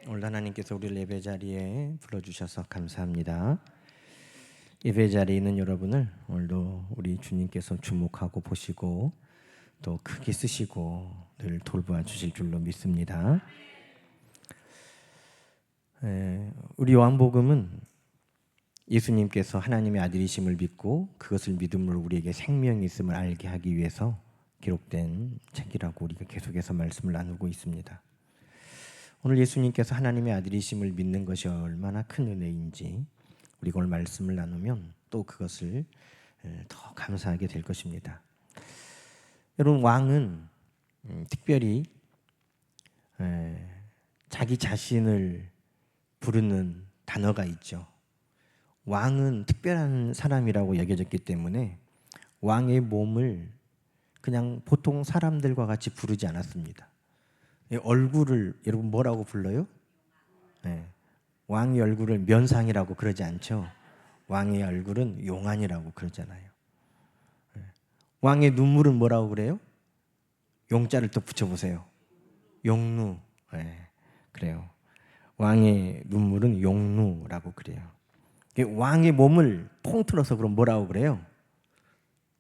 오늘 하나님께서 우리를 예배 자리에 불러주셔서 감사합니다. 예배 자리에 있는 여러분을 오늘도 우리 주님께서 주목하고 보시고 또 크게 쓰시고 늘 돌보아 주실 줄로 믿습니다. 우리 요한복음은 예수님께서 하나님의 아들이심을 믿고 그것을 믿음으로 우리에게 생명이 있음을 알게 하기 위해서 기록된 책이라고 우리가 계속해서 말씀을 나누고 있습니다. 오늘 예수님께서 하나님의 아들이심을 믿는 것이 얼마나 큰 은혜인지 우리가 오늘 말씀을 나누면 또 그것을 더 감사하게 될 것입니다. 여러분, 왕은 특별히 자기 자신을 부르는 단어가 있죠. 왕은 특별한 사람이라고 여겨졌기 때문에 왕의 몸을 그냥 보통 사람들과 같이 부르지 않았습니다. 얼굴을 여러분 뭐라고 불러요? 왕의 얼굴을 면상이라고 그러지 않죠. 왕의 얼굴은 용안이라고 그러잖아요. 왕의 눈물은 뭐라고 그래요? 용자를 또 붙여보세요. 용루. 그래요. 왕의 눈물은 용루라고 그래요. 왕의 몸을 통틀어서 그럼 뭐라고 그래요?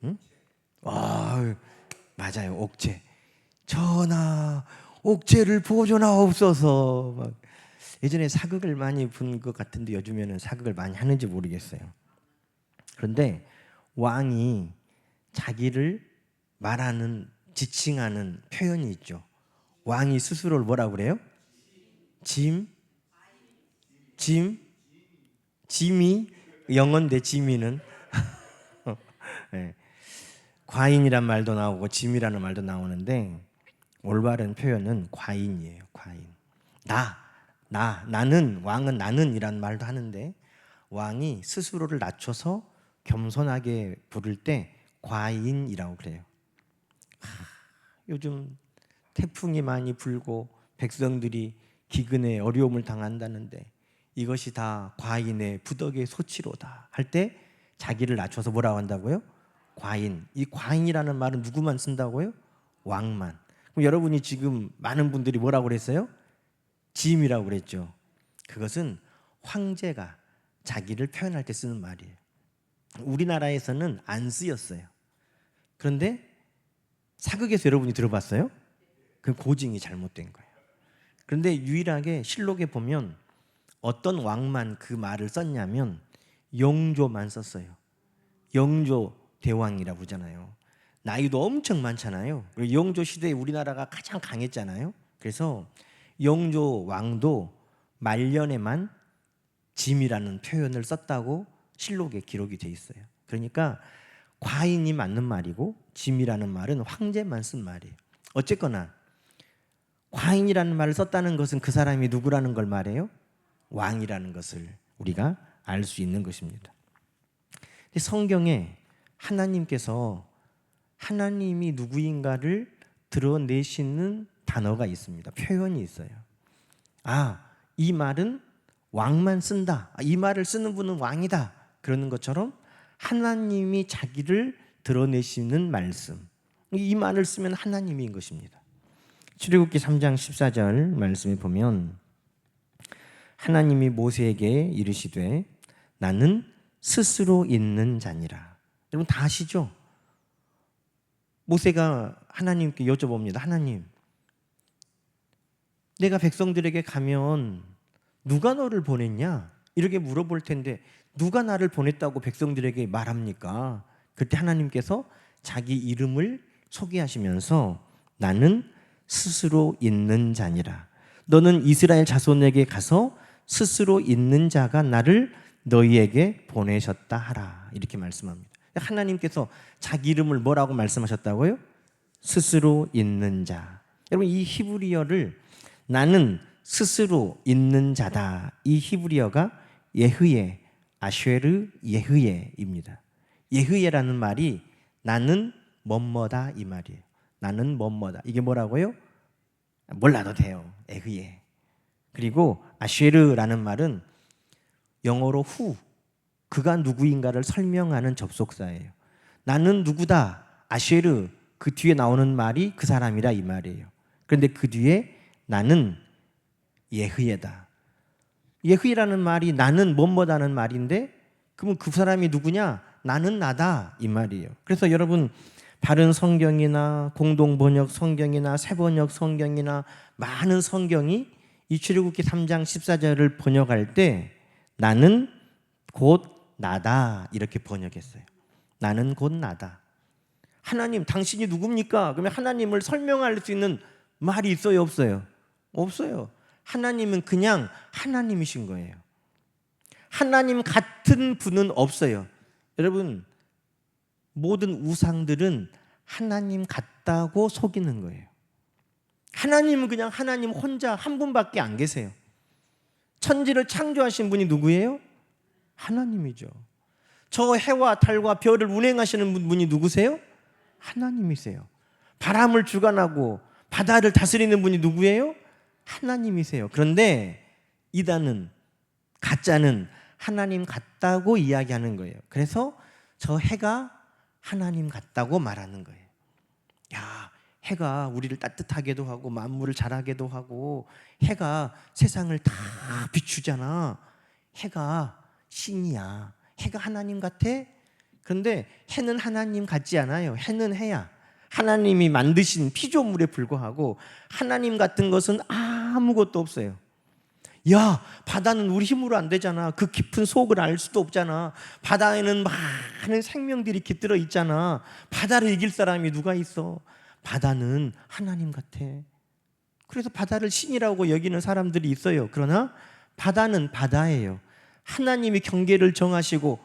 응? 맞아요. 옥체. 전하, 옥체를 보존하옵소서. 막 예전에 사극을 많이 본 것 같은데 요즘에는 사극을 많이 하는지 모르겠어요. 그런데 왕이 자기를 말하는, 지칭하는 표현이 있죠. 왕이 스스로를 뭐라고 그래요? 짐이 영어인데 짐이는 네. 과인이란 말도 나오고 짐이라는 말도 나오는데 올바른 표현은 과인이에요. 과인. 나는, 왕은 나는 이란 말도 하는데 왕이 스스로를 낮춰서 겸손하게 부를 때 과인이라고 그래요. 요즘 태풍이 많이 불고 백성들이 기근에 어려움을 당한다는데 이것이 다 과인의 부덕의 소치로다 할 때 자기를 낮춰서 뭐라고 한다고요? 과인. 이 과인이라는 말은 누구만 쓴다고요? 왕만. 그럼 여러분이 지금 많은 분들이 뭐라고 그랬어요? 짐이라고 그랬죠. 그것은 황제가 자기를 표현할 때 쓰는 말이에요. 우리나라에서는 안 쓰였어요. 그런데 사극에서 여러분이 들어봤어요? 그 고증이 잘못된 거예요. 그런데 유일하게 실록에 보면 어떤 왕만 그 말을 썼냐면 영조만 썼어요. 영조 대왕이라고 그러잖아요. 나이도 엄청 많잖아요. 영조 시대에 우리나라가 가장 강했잖아요. 그래서 영조 왕도 말년에만 짐이라는 표현을 썼다고 실록에 기록이 돼 있어요. 그러니까 과인이 맞는 말이고 짐이라는 말은 황제만 쓴 말이에요. 어쨌거나 과인이라는 말을 썼다는 것은 그 사람이 누구라는 걸 말해요? 왕이라는 것을 우리가 알 수 있는 것입니다. 성경에 하나님께서 하나님이 누구인가를 드러내시는 단어가 있습니다. 표현이 있어요. 이 말은 왕만 쓴다. 이 말을 쓰는 분은 왕이다. 그러는 것처럼 하나님이 자기를 드러내시는 말씀. 이 말을 쓰면 하나님인 것입니다. 출애굽기 3장 14절 말씀에 보면 하나님이 모세에게 이르시되 나는 스스로 있는 자니라. 여러분 다 아시죠? 모세가 하나님께 여쭤봅니다. 하나님, 내가 백성들에게 가면 누가 너를 보냈냐? 이렇게 물어볼 텐데 누가 나를 보냈다고 백성들에게 말합니까? 그때 하나님께서 자기 이름을 소개하시면서 나는 스스로 있는 자니라. 너는 이스라엘 자손에게 가서 스스로 있는 자가 나를 너희에게 보내셨다 하라. 이렇게 말씀합니다. 하나님께서 자기 이름을 뭐라고 말씀하셨다고요? 스스로 있는 자. 여러분 이 히브리어를 나는 스스로 있는 자다. 이 히브리어가 예흐예, 아쉐르 예흐예입니다. 예흐예라는 말이 나는 뭐뭐다 이 말이에요. 나는 뭐뭐다. 이게 뭐라고요? 몰라도 돼요. 예흐예. 그리고 아쉐르라는 말은 영어로 who, 그가 누구인가를 설명하는 접속사예요. 나는 누구다, 아쉐르, 그 뒤에 나오는 말이 그 사람이라 이 말이에요. 그런데 그 뒤에 나는 예흐예다. 예흐이라는 말이 나는 뭐뭐다는 말인데, 그러면 그 사람이 누구냐? 나는 나다 이 말이에요. 그래서 여러분 바른 성경이나 공동번역 성경이나 새번역 성경이나 많은 성경이 이 출애굽기 3장 14절을 번역할 때 나는 곧 나다 이렇게 번역했어요. 나는 곧 나다. 하나님 당신이 누굽니까? 그러면 하나님을 설명할 수 있는 말이 있어요, 없어요? 없어요. 하나님은 그냥 하나님이신 거예요. 하나님 같은 분은 없어요. 여러분 모든 우상들은 하나님 같다고 속이는 거예요. 하나님은 그냥 하나님 혼자 한 분밖에 안 계세요. 천지를 창조하신 분이 누구예요? 하나님이죠. 저 해와 달과 별을 운행하시는 분이 누구세요? 하나님이세요. 바람을 주관하고 바다를 다스리는 분이 누구예요? 하나님이세요. 그런데 이단은, 가짜는 하나님 같다고 이야기하는 거예요. 그래서 저 해가 하나님 같다고 말하는 거예요. 야, 해가 우리를 따뜻하게도 하고 만물을 자라게도 하고 해가 세상을 다 비추잖아. 해가 신이야. 해가 하나님 같아? 그런데 해는 하나님 같지 않아요. 해는 해야. 하나님이 만드신 피조물에 불과하고 하나님 같은 것은 아무것도 없어요. 야, 바다는 우리 힘으로 안 되잖아. 그 깊은 속을 알 수도 없잖아. 바다에는 많은 생명들이 깃들어 있잖아. 바다를 이길 사람이 누가 있어? 바다는 하나님 같아. 그래서 바다를 신이라고 여기는 사람들이 있어요. 그러나 바다는 바다예요. 하나님이 경계를 정하시고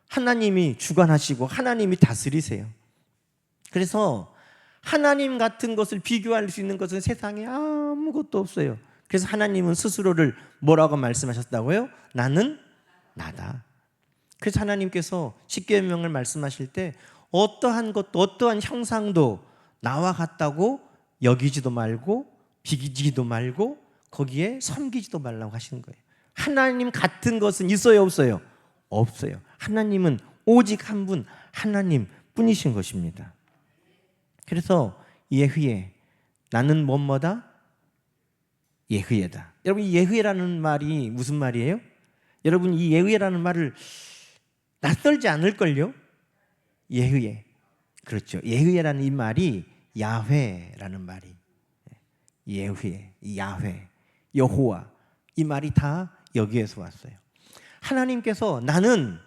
하나님이 주관하시고 하나님이 다스리세요. 그래서 하나님 같은 것을 비교할 수 있는 것은 세상에 아무것도 없어요. 그래서 하나님은 스스로를 뭐라고 말씀하셨다고요? 나는 나다. 그래서 하나님께서 십계명을 말씀하실 때 어떠한 것도 어떠한 형상도 나와 같다고 여기지도 말고 비기지도 말고 거기에 섬기지도 말라고 하시는 거예요. 하나님 같은 것은 있어요, 없어요? 없어요. 하나님은 오직 한 분, 하나님 뿐이신 것입니다. 그래서 예흐예, 나는 뭐뭐다? 예흐예다. 여러분 이 예흐예라는 말이 무슨 말이에요? 여러분 이 예흐예라는 말을 낯설지 않을걸요? 예흐예. 그렇죠. 예흐예라는 이 말이 야훼라는 말이, 예흐예, 야훼, 여호와, 이 말이 다 여기에서 왔어요. 하나님께서 나는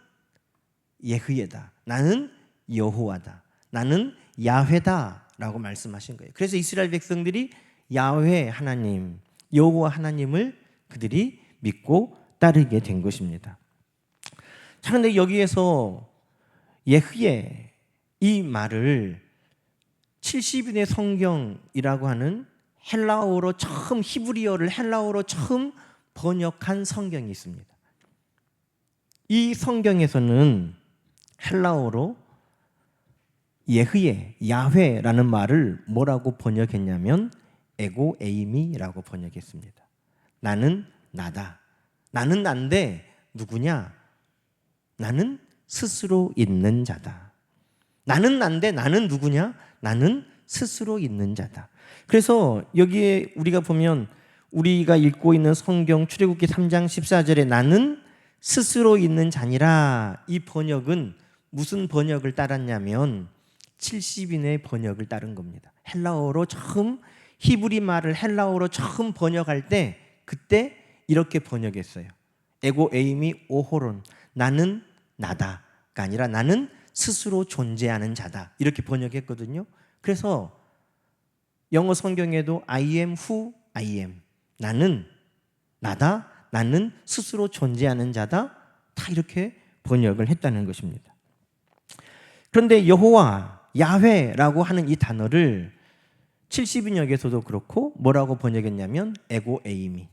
예흐예다, 나는 여호와다, 나는 야훼다 라고 말씀하신 거예요. 그래서 이스라엘 백성들이 야훼 하나님, 여호와 하나님을 그들이 믿고 따르게 된 것입니다. 자, 그런데 여기에서 예흐예 이 말을 70인의 성경이라고 하는 헬라어로 처음, 히브리어를 헬라어로 처음 번역한 성경이 있습니다. 이 성경에서는 헬라어로 예흐예, 야훼라는 말을 뭐라고 번역했냐면 에고 에이미라고 번역했습니다. 나는 나다. 나는 난데 누구냐? 나는 스스로 있는 자다. 나는 난데 나는 누구냐? 나는 스스로 있는 자다. 그래서 여기에 우리가 보면 우리가 읽고 있는 성경 출애굽기 3장 14절에 나는 스스로 있는 자니라, 이 번역은 무슨 번역을 따랐냐면 70인의 번역을 따른 겁니다. 헬라어로 처음, 히브리 말을 헬라어로 처음 번역할 때 그때 이렇게 번역했어요. 에고 에이미 오호론, 나는 나다가 아니라 나는 스스로 존재하는 자다, 이렇게 번역했거든요. 그래서 영어 성경에도 I am who I am, 나는 나다, 나는 스스로 존재하는 자다, 다 이렇게 번역을 했다는 것입니다. 그런데 여호와, 야훼라고 하는 이 단어를 70인역에서도 그렇고 뭐라고 번역했냐면 에고 에이미,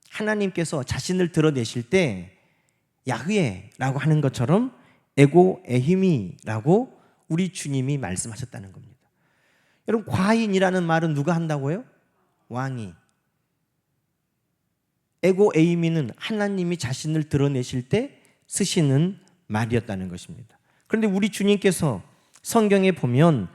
하나님께서 자신을 드러내실 때 야훼라고 하는 것처럼 에고 에히미라고 우리 주님이 말씀하셨다는 겁니다. 여러분 과인이라는 말은 누가 한다고요? 왕이. 에고 에이미는 하나님이 자신을 드러내실 때 쓰시는 말이었다는 것입니다. 그런데 우리 주님께서 성경에 보면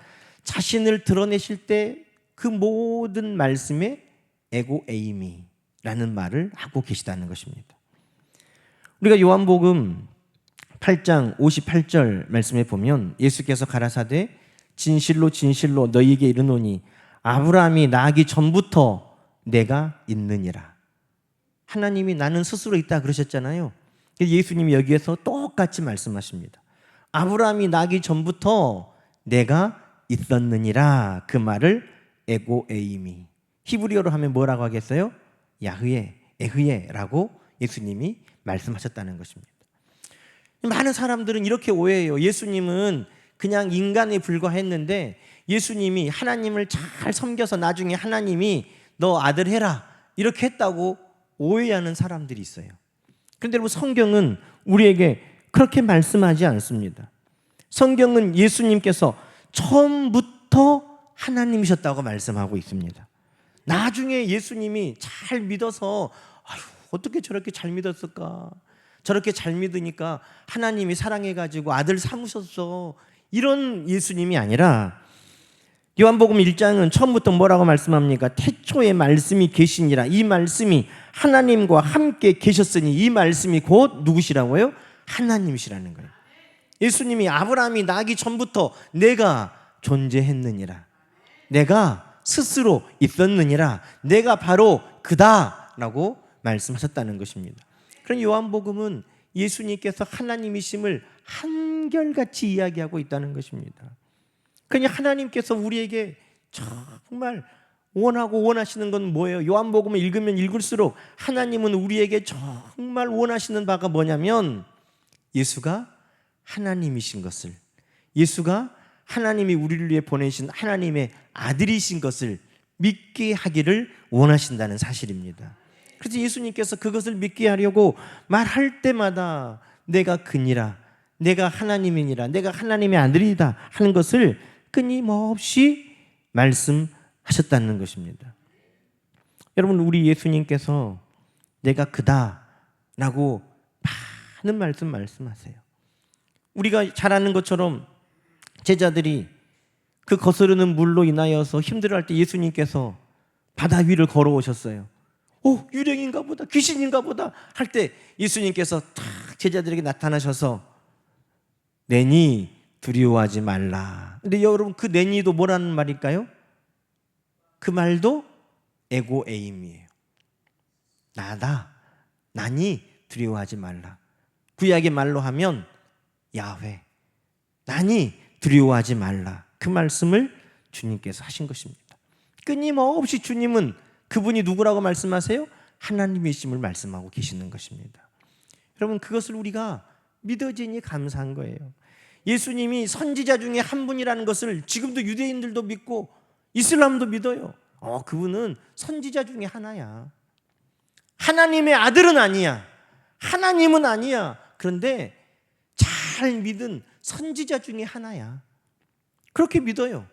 자신을 드러내실 때 그 모든 말씀에 에고 에이미, 라는 말을 하고 계시다는 것입니다. 우리가 요한복음 8장 58절 말씀에 보면 예수께서 가라사대 진실로 진실로 너희에게 이르노니 아브라함이 나기 전부터 내가 있느니라. 하나님이 나는 스스로 있다 그러셨잖아요. 예수님이 여기에서 똑같이 말씀하십니다. 아브라함이 나기 전부터 내가 있었느니라. 그 말을 에고 에이미, 히브리어로 하면 뭐라고 하겠어요? 야흐예, 에흐예라고 예수님이 말씀하셨다는 것입니다. 많은 사람들은 이렇게 오해해요. 예수님은 그냥 인간에 불과했는데 예수님이 하나님을 잘 섬겨서 나중에 하나님이 너 아들 해라 이렇게 했다고 오해하는 사람들이 있어요. 그런데 여러분, 성경은 우리에게 그렇게 말씀하지 않습니다. 성경은 예수님께서 처음부터 하나님이셨다고 말씀하고 있습니다. 나중에 예수님이 잘 믿어서 어떻게 저렇게 잘 믿었을까? 저렇게 잘 믿으니까 하나님이 사랑해가지고 아들 삼으셨어. 이런 예수님이 아니라 요한복음 1장은 처음부터 뭐라고 말씀합니까? 태초에 말씀이 계시니라. 이 말씀이 하나님과 함께 계셨으니 이 말씀이 곧 누구시라고요? 하나님이시라는 거예요. 예수님이 아브라함이 나기 전부터 내가 존재했느니라. 내가 스스로 있었느니라. 내가 바로 그다라고 말씀하셨다는 것입니다. 그런 요한복음은 예수님께서 하나님이심을 한결같이 이야기하고 있다는 것입니다. 그러니 하나님께서 우리에게 정말 원하고 원하시는 건 뭐예요? 요한복음을 읽으면 읽을수록 하나님은 우리에게 정말 원하시는 바가 뭐냐면 예수가 하나님이신 것을, 예수가 하나님이 우리를 위해 보내신 하나님의 아들이신 것을 믿게 하기를 원하신다는 사실입니다. 그래서 예수님께서 그것을 믿게 하려고 말할 때마다 내가 그니라, 내가 하나님이니라, 내가 하나님의 아들이다 하는 것을 끊임없이 말씀하셨다는 것입니다. 여러분, 우리 예수님께서 내가 그다라고 많은 말씀하세요. 우리가 잘 아는 것처럼 제자들이 그 거스르는 물로 인하여서 힘들어할 때 예수님께서 바다 위를 걸어오셨어요. 유령인가 보다, 귀신인가 보다 할 때 예수님께서 탁 제자들에게 나타나셔서 내니 두려워하지 말라. 근데 여러분, 그 내니도 뭐라는 말일까요? 그 말도 에고 에임이에요. 나다, 나니 두려워하지 말라. 구약의 말로 하면 야훼, 나니 두려워하지 말라. 그 말씀을 주님께서 하신 것입니다. 끊임없이 주님은 그분이 누구라고 말씀하세요? 하나님이심을 말씀하고 계시는 것입니다. 여러분, 그것을 우리가 믿어지니 감사한 거예요. 예수님이 선지자 중에 한 분이라는 것을 지금도 유대인들도 믿고 이슬람도 믿어요. 그분은 선지자 중에 하나야. 하나님의 아들은 아니야. 하나님은 아니야. 그런데 잘 믿은 선지자 중에 하나야. 그렇게 믿어요.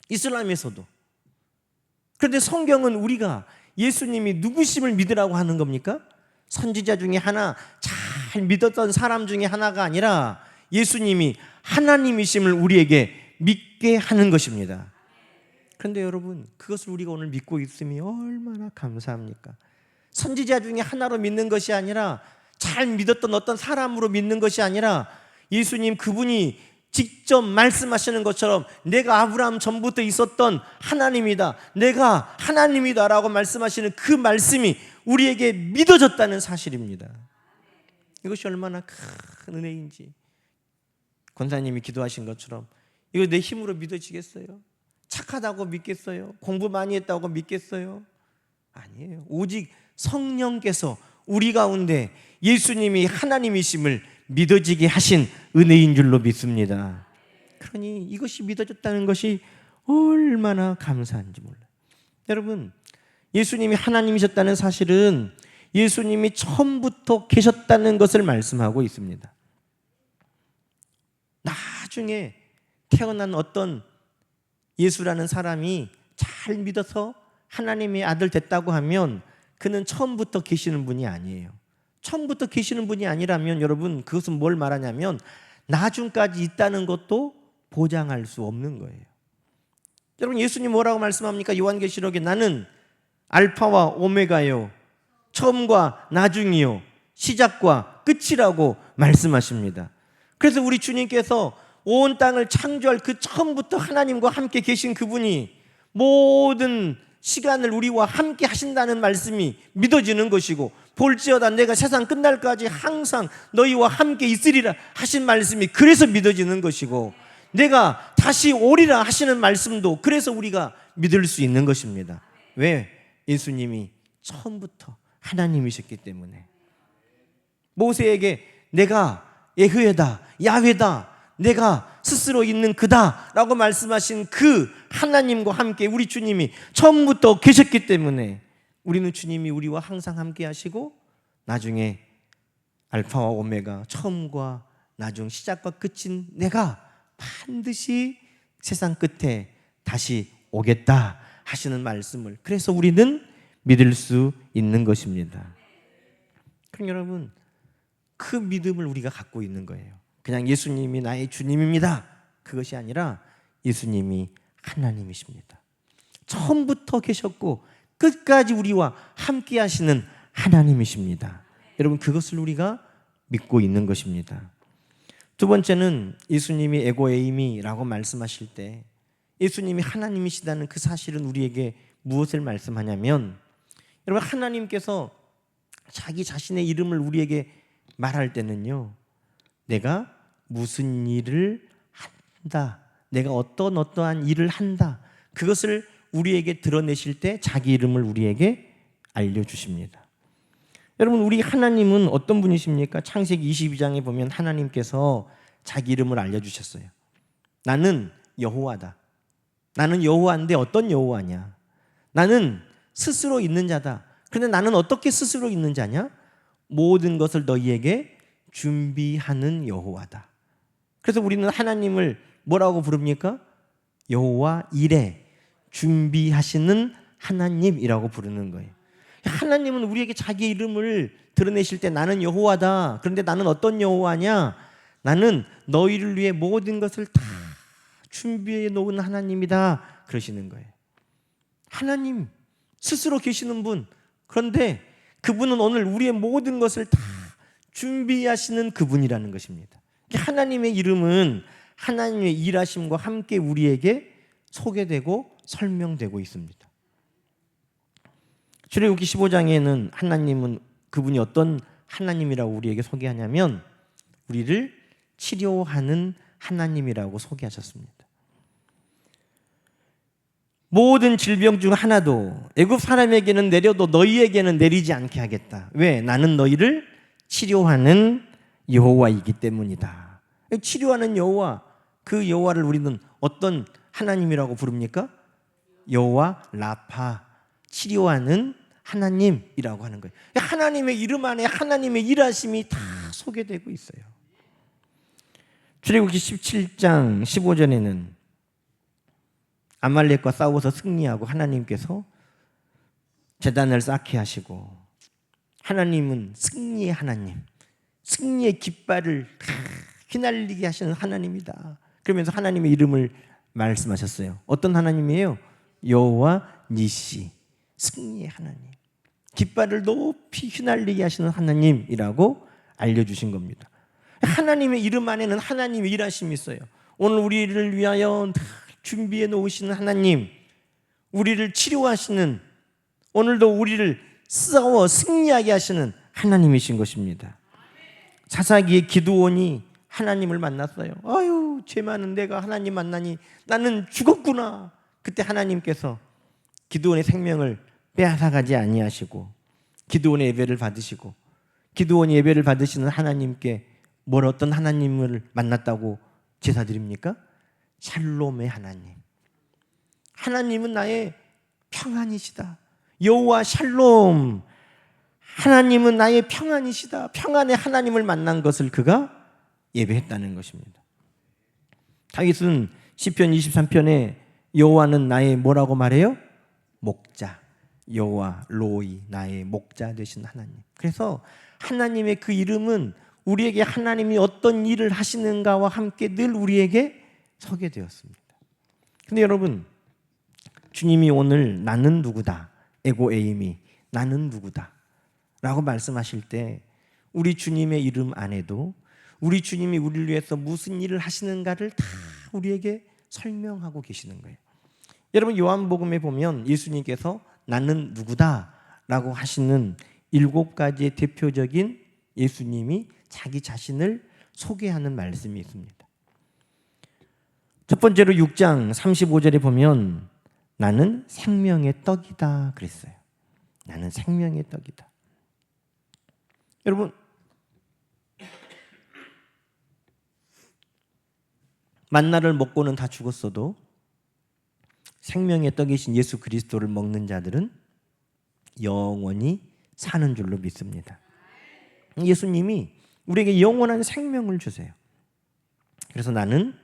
이슬람에서도. 그런데 성경은 우리가 예수님이 누구심을 믿으라고 하는 겁니까? 선지자 중에 하나, 잘 믿었던 사람 중에 하나가 아니라 예수님이 하나님이심을 우리에게 믿게 하는 것입니다. 그런데 여러분, 그것을 우리가 오늘 믿고 있음이 얼마나 감사합니까? 선지자 중에 하나로 믿는 것이 아니라, 잘 믿었던 어떤 사람으로 믿는 것이 아니라, 예수님 그분이 직접 말씀하시는 것처럼 내가 아브라함 전부터 있었던 하나님이다, 내가 하나님이다 라고 말씀하시는 그 말씀이 우리에게 믿어졌다는 사실입니다. 이것이 얼마나 큰 은혜인지. 권사님이 기도하신 것처럼 이거 내 힘으로 믿어지겠어요? 착하다고 믿겠어요? 공부 많이 했다고 믿겠어요? 아니에요. 오직 성령께서 우리 가운데 예수님이 하나님이심을 믿어지게 하신 은혜인 줄로 믿습니다. 그러니 이것이 믿어졌다는 것이 얼마나 감사한지 몰라요. 여러분, 예수님이 하나님이셨다는 사실은 예수님이 처음부터 계셨다는 것을 말씀하고 있습니다. 나중에 태어난 어떤 예수라는 사람이 잘 믿어서 하나님의 아들 됐다고 하면 그는 처음부터 계시는 분이 아니에요. 처음부터 계시는 분이 아니라면 여러분, 그것은 뭘 말하냐면 나중까지 있다는 것도 보장할 수 없는 거예요. 여러분, 예수님 뭐라고 말씀합니까? 요한계시록에 나는 알파와 오메가요, 처음과 나중이요, 시작과 끝이라고 말씀하십니다. 그래서 우리 주님께서 온 땅을 창조할 그 처음부터 하나님과 함께 계신 그분이 모든 시간을 우리와 함께 하신다는 말씀이 믿어지는 것이고, 볼지어다 내가 세상 끝날까지 항상 너희와 함께 있으리라 하신 말씀이 그래서 믿어지는 것이고, 내가 다시 오리라 하시는 말씀도 그래서 우리가 믿을 수 있는 것입니다. 왜? 예수님이 처음부터 하나님이셨기 때문에. 모세에게 내가 예흐웨다, 야훼다, 내가 스스로 있는 그다 라고 말씀하신 그 하나님과 함께 우리 주님이 처음부터 계셨기 때문에 우리는 주님이 우리와 항상 함께 하시고, 나중에 알파와 오메가, 처음과 나중, 시작과 끝인 내가 반드시 세상 끝에 다시 오겠다 하시는 말씀을, 그래서 우리는 믿을 수 있는 것입니다. 그럼 여러분, 그 믿음을 우리가 갖고 있는 거예요. 그냥 예수님이 나의 주님입니다, 그것이 아니라 예수님이 하나님이십니다. 처음부터 계셨고 끝까지 우리와 함께 하시는 하나님이십니다. 여러분, 그것을 우리가 믿고 있는 것입니다. 두 번째는 예수님이 에고에이미라고 말씀하실 때 예수님이 하나님이시다는 그 사실은 우리에게 무엇을 말씀하냐면, 여러분, 하나님께서 자기 자신의 이름을 우리에게 말할 때는요, 내가 무슨 일을 한다, 내가 어떠한 일을 한다, 그것을 우리에게 드러내실 때 자기 이름을 우리에게 알려주십니다. 여러분, 우리 하나님은 어떤 분이십니까? 창세기 22장에 보면 하나님께서 자기 이름을 알려주셨어요. 나는 여호와다. 나는 여호와인데 어떤 여호와냐? 나는 스스로 있는 자다. 그런데 나는 어떻게 스스로 있는 자냐? 모든 것을 너희에게 준비하는 여호와다. 그래서 우리는 하나님을 뭐라고 부릅니까? 여호와 이레, 준비하시는 하나님이라고 부르는 거예요. 하나님은 우리에게 자기 이름을 드러내실 때 나는 여호와다. 그런데 나는 어떤 여호와냐? 나는 너희를 위해 모든 것을 다 준비해 놓은 하나님이다 그러시는 거예요. 하나님 스스로 계시는 분, 그런데 그분은 오늘 우리의 모든 것을 다 준비하시는 그분이라는 것입니다. 하나님의 이름은 하나님의 일하심과 함께 우리에게 소개되고 설명되고 있습니다. 출애굽기 15장에는 하나님은 그분이 어떤 하나님이라고 우리에게 소개하냐면 우리를 치료하는 하나님이라고 소개하셨습니다. 모든 질병 중 하나도 애굽 사람에게는 내려도 너희에게는 내리지 않게 하겠다. 왜? 나는 너희를 치료하는 여호와이기 때문이다. 치료하는 여호와, 그 여호와를 우리는 어떤 하나님이라고 부릅니까? 여호와 라파, 치료하는 하나님이라고 하는 거예요. 하나님의 이름 안에 하나님의 일하심이 다 소개되고 있어요. 출애굽기 17장 15절에는 아말렉과 싸워서 승리하고 하나님께서 제단을 쌓게 하시고, 하나님은 승리의 하나님, 승리의 깃발을 휘날리게 하시는 하나님이다. 그러면서 하나님의 이름을 말씀하셨어요. 어떤 하나님이에요? 여호와 니시, 승리의 하나님, 깃발을 높이 휘날리게 하시는 하나님이라고 알려주신 겁니다. 하나님의 이름 안에는 하나님의 일하심이 있어요. 오늘 우리를 위하여 준비해 놓으시는 하나님, 우리를 치료하시는, 오늘도 우리를 싸워 승리하게 하시는 하나님이신 것입니다. 사사기의 기드온이 하나님을 만났어요. 아유, 죄 많은 내가 하나님 만나니 나는 죽었구나. 그때 하나님께서 기드온의 생명을 빼앗아가지 아니하시고 기드온의 예배를 받으시고, 기드온이 예배를 받으시는 하나님께 뭘 어떤 하나님을 만났다고 제사드립니까? 샬롬의 하나님. 하나님은 나의 평안이시다. 여호와 샬롬, 하나님은 나의 평안이시다. 평안의 하나님을 만난 것을 그가 예배했다는 것입니다. 다윗은 시편 23편에 여호와는 나의 뭐라고 말해요? 목자, 여호와 로이, 나의 목자 되신 하나님. 그래서 하나님의 그 이름은 우리에게 하나님이 어떤 일을 하시는가와 함께 늘 우리에게 소개되었습니다. 근데 여러분, 주님이 오늘 나는 누구다 에고 에이미, 나는 누구다 라고 말씀하실 때 우리 주님의 이름 안에도 우리 주님이 우리를 위해서 무슨 일을 하시는가를 다 우리에게 설명하고 계시는 거예요. 여러분, 요한복음에 보면 예수님께서 나는 누구다 라고 하시는 7가지의 대표적인 예수님이 자기 자신을 소개하는 말씀이 있습니다. 첫 번째로 6장 35절에 보면 나는 생명의 떡이다 그랬어요. 나는 생명의 떡이다. 여러분, 만나를 먹고는 다 죽었어도 생명의 떡이신 예수 그리스도를 먹는 자들은 영원히 사는 줄로 믿습니다. 예수님이 우리에게 영원한 생명을 주세요. 그래서 나는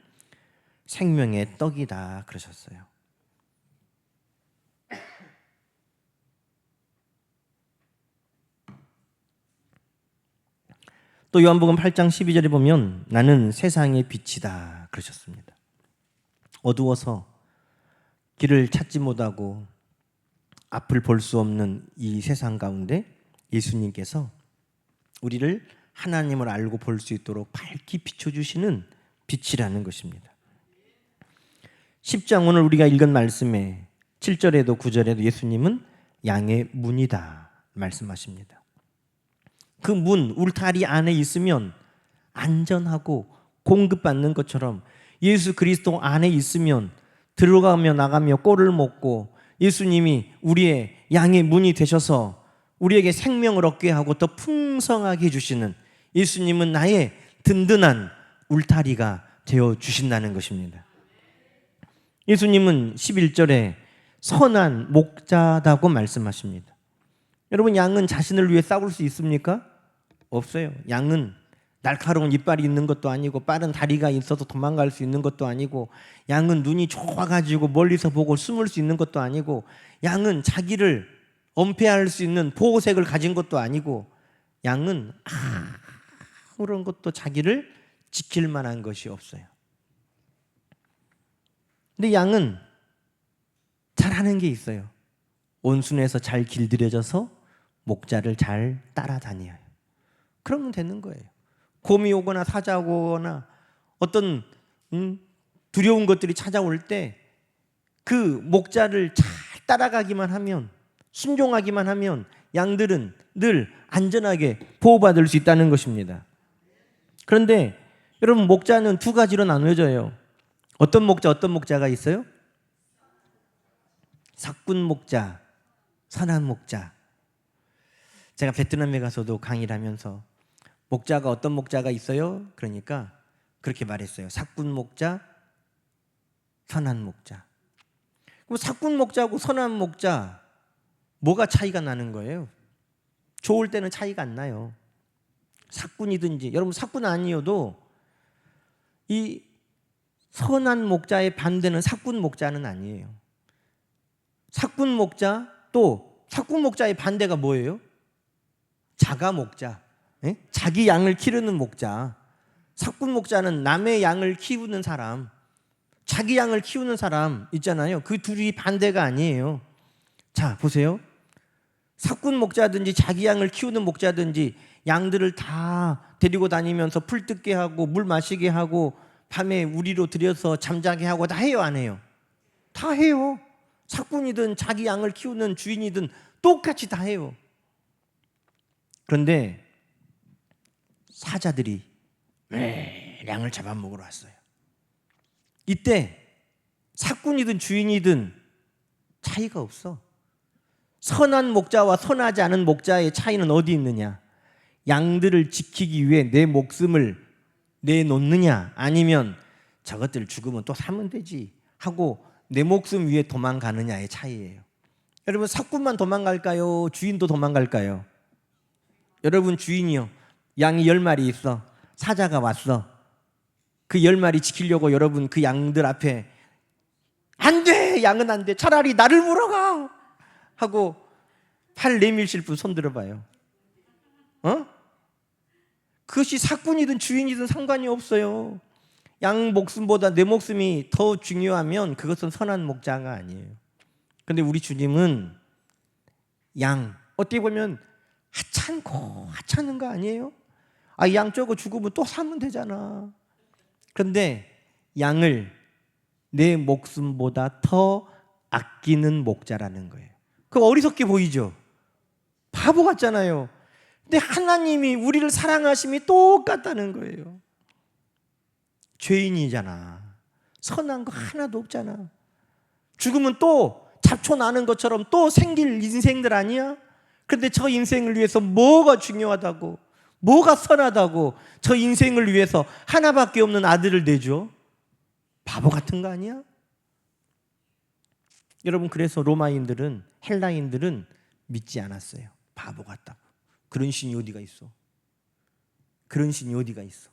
생명의 떡이다 그러셨어요. 또 요한복음 8장 12절에 보면 나는 세상의 빛이다 그러셨습니다. 어두워서 길을 찾지 못하고 앞을 볼 수 없는 이 세상 가운데 예수님께서 우리를 하나님을 알고 볼 수 있도록 밝게 비춰주시는 빛이라는 것입니다. 10장 오늘 우리가 읽은 말씀에 7절에도 9절에도 예수님은 양의 문이다 말씀하십니다. 그 문, 울타리 안에 있으면 안전하고 공급받는 것처럼 예수 그리스도 안에 있으면 들어가며 나가며 꼴을 먹고 예수님이 우리의 양의 문이 되셔서 우리에게 생명을 얻게 하고 더 풍성하게 해주시는 예수님은 나의 든든한 울타리가 되어 주신다는 것입니다. 예수님은 11절에 선한 목자다고 말씀하십니다. 여러분, 양은 자신을 위해 싸울 수 있습니까? 없어요. 양은 날카로운 이빨이 있는 것도 아니고 빠른 다리가 있어서 도망갈 수 있는 것도 아니고 양은 눈이 좋아가지고 멀리서 보고 숨을 수 있는 것도 아니고 양은 자기를 엄폐할 수 있는 보호색을 가진 것도 아니고 양은 아무런 것도 자기를 지킬 만한 것이 없어요. 근데 양은 잘하는 게 있어요. 온순해서 잘 길들여져서 목자를 잘 따라다녀요. 그러면 되는 거예요. 곰이 오거나 사자가 오거나 어떤 두려운 것들이 찾아올 때 그 목자를 잘 따라가기만 하면, 순종하기만 하면 양들은 늘 안전하게 보호받을 수 있다는 것입니다. 그런데 여러분, 목자는 2가지로 나눠져요. 어떤 목자가 있어요? 사꾼 목자, 선한 목자. 제가 베트남에 가서도 강의를 하면서 목자가 어떤 목자가 있어요? 그러니까 그렇게 말했어요. 사꾼 목자, 선한 목자. 그럼 사꾼 목자하고 선한 목자 뭐가 차이가 나는 거예요? 좋을 때는 차이가 안 나요. 사꾼이든지, 여러분 사꾼 아니어도 이 선한 목자의 반대는 사꾼 목자는 아니에요. 사꾼 목자, 또 사꾼 목자의 반대가 뭐예요? 자가 목자. 자기 양을 기르는 목자. 사꾼 목자는 남의 양을 키우는 사람, 자기 양을 키우는 사람 있잖아요. 그 둘이 반대가 아니에요. 자, 보세요. 사꾼 목자든지 자기 양을 키우는 목자든지 양들을 다 데리고 다니면서 풀 뜯게 하고 물 마시게 하고 밤에 우리로 들여서 잠자게 하고 다 해요, 안 해요? 다 해요. 사꾼이든 자기 양을 키우는 주인이든 똑같이 다 해요. 그런데 사자들이 양을 잡아먹으러 왔어요. 이때 사꾼이든 주인이든 차이가 없어. 선한 목자와 선하지 않은 목자의 차이는 어디 있느냐? 양들을 지키기 위해 내 목숨을 내놓느냐, 아니면 저것들 죽으면 또 사면 되지 하고 내 목숨 위에 도망가느냐의 차이예요. 여러분, 사꾼만 도망갈까요? 주인도 도망갈까요? 여러분, 주인이요, 양이 10마리 있어. 사자가 왔어. 그 10마리 지키려고 여러분 그 양들 앞에 안 돼! 양은 안 돼! 차라리 나를 물어가! 하고 팔 내밀실 분 손 들어봐요. 그것이 사꾼이든 주인이든 상관이 없어요. 양 목숨보다 내 목숨이 더 중요하면 그것은 선한 목자가 아니에요. 그런데 우리 주님은 양 어떻게 보면 하찮고 하찮은 거 아니에요? 양 저거 죽으면 또 사면 되잖아. 그런데 양을 내 목숨보다 더 아끼는 목자라는 거예요. 그거 어리석게 보이죠? 바보 같잖아요. 근데 하나님이 우리를 사랑하심이 똑같다는 거예요. 죄인이잖아. 선한 거 하나도 없잖아. 죽으면 또 잡초 나는 것처럼 또 생길 인생들 아니야? 그런데 저 인생을 위해서 뭐가 중요하다고, 뭐가 선하다고 저 인생을 위해서 하나밖에 없는 아들을 내줘? 바보 같은 거 아니야? 여러분, 그래서 로마인들은, 헬라인들은 믿지 않았어요. 바보 같다고. 그런 신이 어디가 있어? 그런 신이 어디가 있어?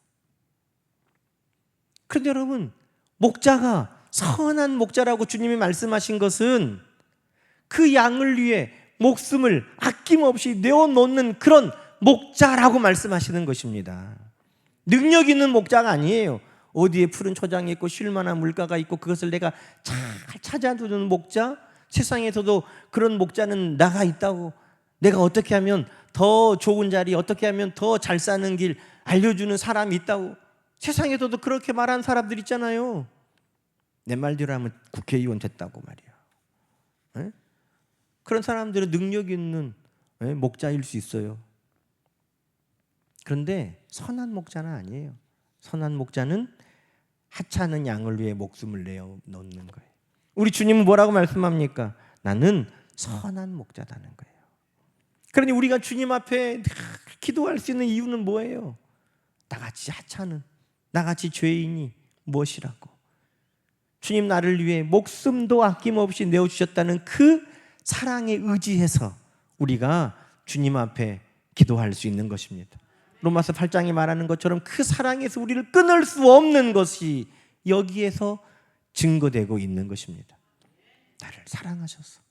그런데 여러분, 목자가 선한 목자라고 주님이 말씀하신 것은 그 양을 위해 목숨을 아낌없이 내어놓는 그런 목자라고 말씀하시는 것입니다. 능력 있는 목자가 아니에요. 어디에 푸른 초장이 있고 쉴만한 물가가 있고 그것을 내가 잘 찾아두는 목자? 세상에서도 그런 목자는 나가 있다고, 내가 어떻게 하면 더 좋은 자리, 어떻게 하면 더 잘 사는 길 알려주는 사람이 있다고, 세상에서도 그렇게 말하는 사람들 있잖아요. 내 말대로 하면 국회의원 됐다고 말이야. 그런 사람들은 능력 있는 목자일 수 있어요. 그런데 선한 목자는 아니에요. 선한 목자는 하찮은 양을 위해 목숨을 내어 놓는 거예요. 우리 주님은 뭐라고 말씀합니까? 나는 선한 목자다는 거예요. 그러니 우리가 주님 앞에 기도할 수 있는 이유는 뭐예요? 나같이 하찮은, 나같이 죄인이 무엇이라고? 주님 나를 위해 목숨도 아낌없이 내어주셨다는 그 사랑에 의지해서 우리가 주님 앞에 기도할 수 있는 것입니다. 로마서 8장이 말하는 것처럼 그 사랑에서 우리를 끊을 수 없는 것이 여기에서 증거되고 있는 것입니다. 나를 사랑하셔서.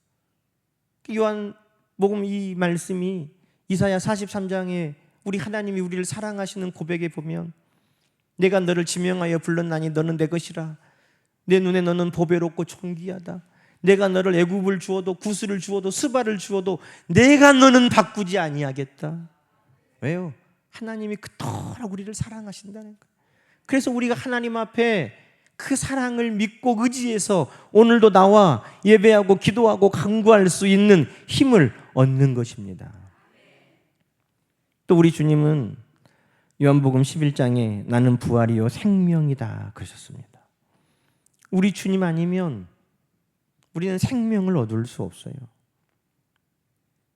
요한복음 이 말씀이 이사야 43장에 우리 하나님이 우리를 사랑하시는 고백에 보면, 내가 너를 지명하여 불렀나니 너는 내 것이라. 내 눈에 너는 보배롭고 존귀하다. 내가 너를 애굽을 주어도 구스를 주어도 스바를 주어도 내가 너는 바꾸지 아니하겠다. 왜요? 하나님이 그토록 우리를 사랑하신다는 거예요. 그래서 우리가 하나님 앞에 그 사랑을 믿고 의지해서 오늘도 나와 예배하고 기도하고 간구할 수 있는 힘을 얻는 것입니다. 또 우리 주님은 요한복음 11장에 나는 부활이요 생명이다 그러셨습니다. 우리 주님 아니면 우리는 생명을 얻을 수 없어요.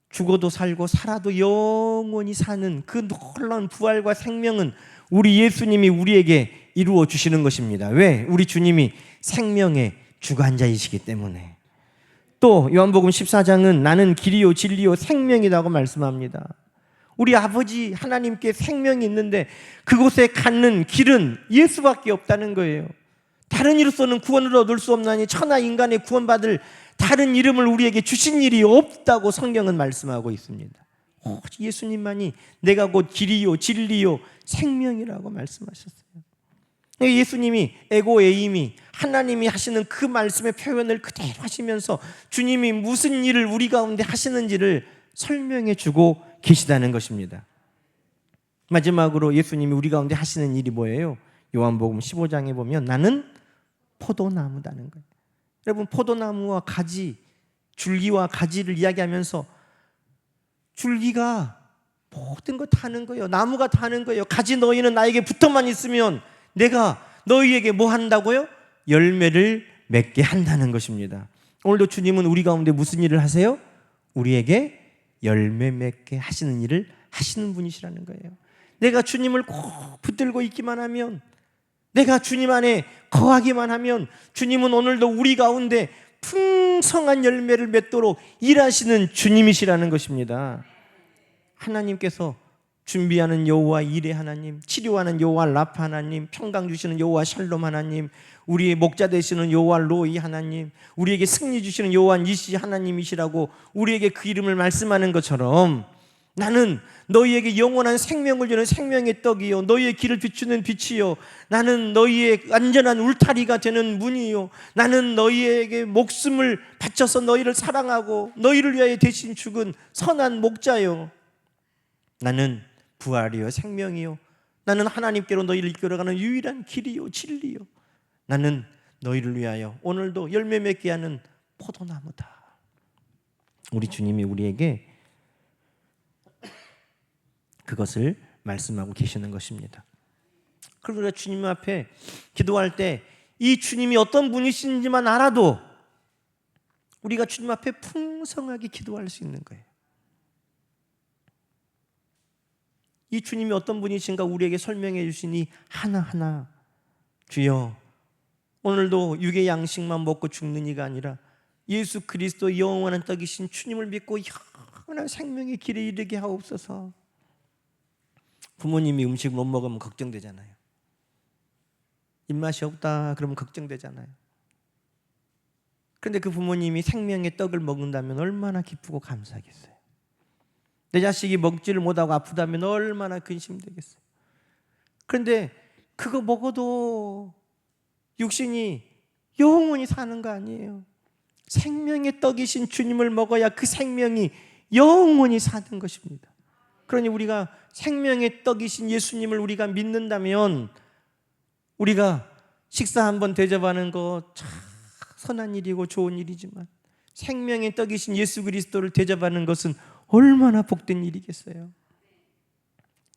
죽어도 살고 살아도 영원히 사는 그 놀라운 부활과 생명은 우리 예수님이 우리에게 이루어 주시는 것입니다. 왜? 우리 주님이 생명의 주관자이시기 때문에. 또 요한복음 14장은 나는 길이요 진리요 생명이라고 말씀합니다. 우리 아버지 하나님께 생명이 있는데 그곳에 갖는 길은 예수밖에 없다는 거예요. 다른 이로서는 구원을 얻을 수 없나니 천하 인간의 구원받을 다른 이름을 우리에게 주신 일이 없다고 성경은 말씀하고 있습니다. 오직 예수님만이 내가 곧 길이요 진리요 생명이라고 말씀하셨어요. 예수님이 에고 에이미 하나님이 하시는 그 말씀의 표현을 그대로 하시면서 주님이 무슨 일을 우리 가운데 하시는지를 설명해 주고 계시다는 것입니다. 마지막으로 예수님이 우리 가운데 하시는 일이 뭐예요? 요한복음 15장에 보면 나는 포도나무다는 거예요. 여러분, 포도나무와 가지, 줄기와 가지를 이야기하면서 줄기가 모든 거 다 하는 거예요. 나무가 다 하는 거예요. 가지 너희는 나에게 붙어만 있으면 내가 너희에게 뭐 한다고요? 열매를 맺게 한다는 것입니다. 오늘도 주님은 우리 가운데 무슨 일을 하세요? 우리에게 열매 맺게 하시는 일을 하시는 분이시라는 거예요. 내가 주님을 꼭 붙들고 있기만 하면, 내가 주님 안에 거하기만 하면 주님은 오늘도 우리 가운데 풍성한 열매를 맺도록 일하시는 주님이시라는 것입니다. 하나님께서 준비하는 여호와 일의 하나님, 치료하는 여호와 라파 하나님, 평강 주시는 여호와 샬롬 하나님, 우리의 목자 되시는 여호와 로이 하나님, 우리에게 승리 주시는 여호와 니시 하나님이시라고 우리에게 그 이름을 말씀하는 것처럼 나는 너희에게 영원한 생명을 주는 생명의 떡이요, 너희의 길을 비추는 빛이요, 나는 너희의 안전한 울타리가 되는 문이요, 나는 너희에게 목숨을 바쳐서 너희를 사랑하고 너희를 위하여 대신 죽은 선한 목자요, 나는 부활이요 생명이요, 나는 하나님께로 너희를 이끌어가는 유일한 길이요 진리요, 나는 너희를 위하여 오늘도 열매 맺게 하는 포도나무다. 우리 주님이 우리에게 그것을 말씀하고 계시는 것입니다. 그래서 우리가 주님 앞에 기도할 때 이 주님이 어떤 분이신지만 알아도 우리가 주님 앞에 풍성하게 기도할 수 있는 거예요. 이 주님이 어떤 분이신가 우리에게 설명해 주시니 하나하나, 주여 오늘도 육의 양식만 먹고 죽는 이가 아니라 예수 그리스도 영원한 떡이신 주님을 믿고 영원한 생명의 길에 이르게 하옵소서. 부모님이 음식 못 먹으면 걱정되잖아요. 입맛이 없다 그러면 걱정되잖아요. 그런데 그 부모님이 생명의 떡을 먹는다면 얼마나 기쁘고 감사하겠어요. 내 자식이 먹지를 못하고 아프다면 얼마나 근심되겠어요. 그런데 그거 먹어도 육신이 영원히 사는 거 아니에요. 생명의 떡이신 주님을 먹어야 그 생명이 영원히 사는 것입니다. 그러니 우리가 생명의 떡이신 예수님을 우리가 믿는다면 우리가 식사 한번 대접하는 거 참 선한 일이고 좋은 일이지만 생명의 떡이신 예수 그리스도를 대접하는 것은 얼마나 복된 일이겠어요.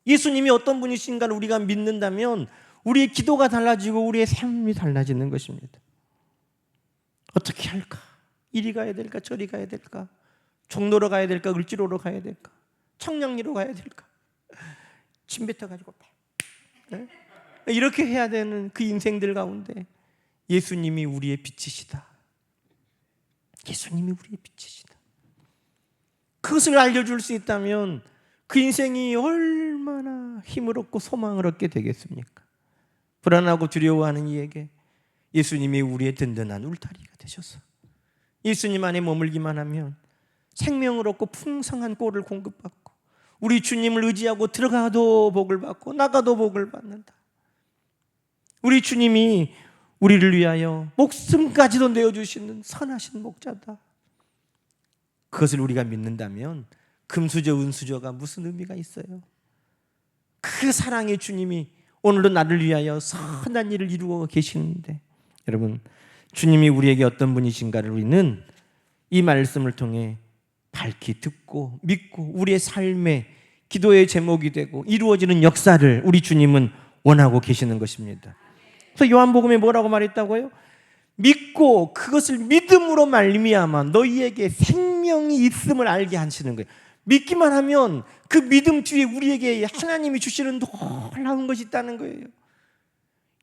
예수님이 어떤 분이신가를 우리가 믿는다면 우리의 기도가 달라지고 우리의 삶이 달라지는 것입니다. 어떻게 할까? 이리 가야 될까? 저리 가야 될까? 종로로 가야 될까? 을지로로 가야 될까? 청량리로 가야 될까? 침 뱉어가지고 네? 이렇게 해야 되는 그 인생들 가운데 예수님이 우리의 빛이시다. 예수님이 우리의 빛이시다. 그것을 알려줄 수 있다면 그 인생이 얼마나 힘을 얻고 소망을 얻게 되겠습니까? 불안하고 두려워하는 이에게 예수님이 우리의 든든한 울타리가 되셔서 예수님 안에 머물기만 하면 생명을 얻고 풍성한 꼴을 공급받고 우리 주님을 의지하고 들어가도 복을 받고 나가도 복을 받는다. 우리 주님이 우리를 위하여 목숨까지도 내어주시는 선하신 목자다. 그것을 우리가 믿는다면 금수저 은수저가 무슨 의미가 있어요? 그 사랑의 주님이 오늘도 나를 위하여 선한 일을 이루어 계시는데, 여러분 주님이 우리에게 어떤 분이신가를 우리는 이 말씀을 통해 밝히 듣고 믿고 우리의 삶의 기도의 제목이 되고 이루어지는 역사를 우리 주님은 원하고 계시는 것입니다. 그래서 요한복음에 뭐라고 말했다고요? 믿고 그것을 믿음으로 말미암아 너희에게 생명이 있음을 알게 하시는 거예요. 믿기만 하면 그 믿음 뒤에 우리에게 하나님이 주시는 놀라운 것이 있다는 거예요.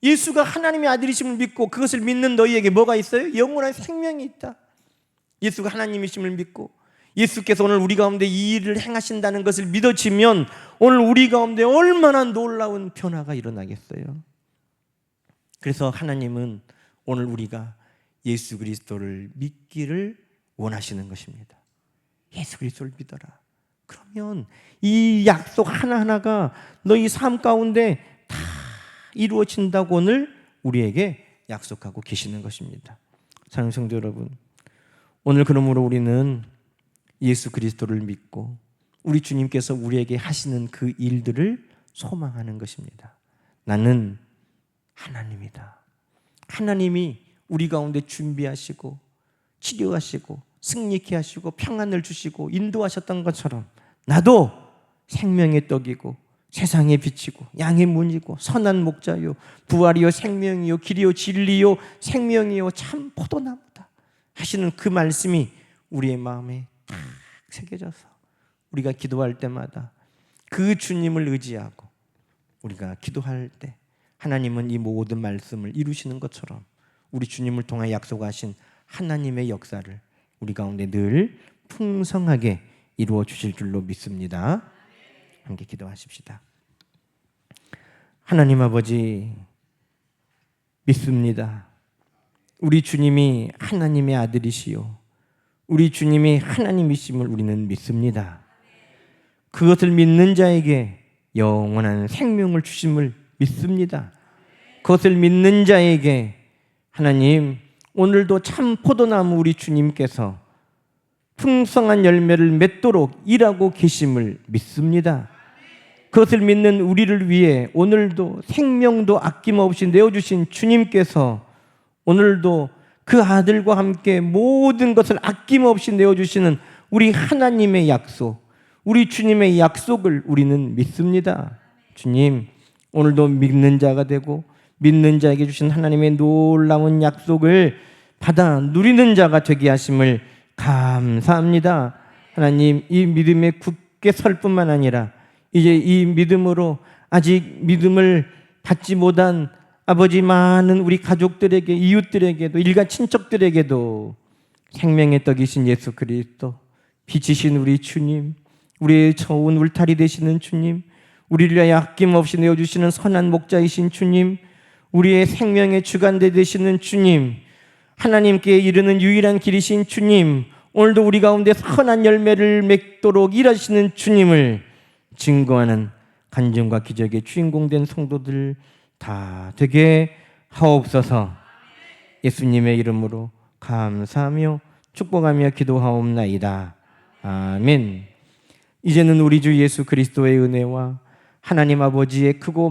예수가 하나님의 아들이심을 믿고 그것을 믿는 너희에게 뭐가 있어요? 영원한 생명이 있다. 예수가 하나님이심을 믿고 예수께서 오늘 우리 가운데 이 일을 행하신다는 것을 믿어지면 오늘 우리 가운데 얼마나 놀라운 변화가 일어나겠어요. 그래서 하나님은 오늘 우리가 예수 그리스도를 믿기를 원하시는 것입니다. 예수 그리스도를 믿어라. 그러면 이 약속 하나하나가 너희 삶 가운데 다 이루어진다고 오늘 우리에게 약속하고 계시는 것입니다. 사랑하는 성도 여러분, 오늘 그러므로 우리는 예수 그리스도를 믿고 우리 주님께서 우리에게 하시는 그 일들을 소망하는 것입니다. 나는 하나님이다. 하나님이 우리 가운데 준비하시고 치료하시고 승리케 하시고 평안을 주시고 인도하셨던 것처럼 나도 생명의 떡이고 세상의 빛이고 양의 문이고 선한 목자요 부활이요 생명이요 길이요 진리요 생명이요 참 포도나무다 하시는 그 말씀이 우리의 마음에 딱 새겨져서 우리가 기도할 때마다 그 주님을 의지하고 우리가 기도할 때 하나님은 이 모든 말씀을 이루시는 것처럼 우리 주님을 통해 약속하신 하나님의 역사를 우리 가운데 늘 풍성하게 이루어 주실 줄로 믿습니다. 함께 기도하십시다. 하나님 아버지, 믿습니다. 우리 주님이 하나님의 아들이시요 우리 주님이 하나님이심을 우리는 믿습니다. 그것을 믿는 자에게 영원한 생명을 주심을 믿습니다. 그것을 믿는 자에게 하나님 오늘도 참 포도나무 우리 주님께서 풍성한 열매를 맺도록 일하고 계심을 믿습니다. 그것을 믿는 우리를 위해 오늘도 생명도 아낌없이 내어주신 주님께서 오늘도 그 아들과 함께 모든 것을 아낌없이 내어주시는 우리 하나님의 약속, 우리 주님의 약속을 우리는 믿습니다. 주님, 오늘도 믿는 자가 되고 믿는 자에게 주신 하나님의 놀라운 약속을 받아 누리는 자가 되게 하심을 감사합니다. 하나님, 이 믿음에 굳게 설 뿐만 아니라 이제 이 믿음으로 아직 믿음을 받지 못한 아버지 많은 우리 가족들에게, 이웃들에게도, 일가 친척들에게도 생명의 떡이신 예수 그리스도, 빛이신 우리 주님, 우리의 좋은 울타리 되시는 주님, 우리를 위하여 아낌없이 내어주시는 선한 목자이신 주님, 우리의 생명의 주관대 되시는 주님, 하나님께 이르는 유일한 길이신 주님, 오늘도 우리 가운데 선한 열매를 맺도록 일하시는 주님을 증거하는 간증과 기적의 주인공 된 성도들 다 되게 하옵소서. 예수님의 이름으로 감사하며 축복하며 기도하옵나이다. 아멘. 이제는 우리 주 예수 그리스도의 은혜와 하나님 아버지의 크고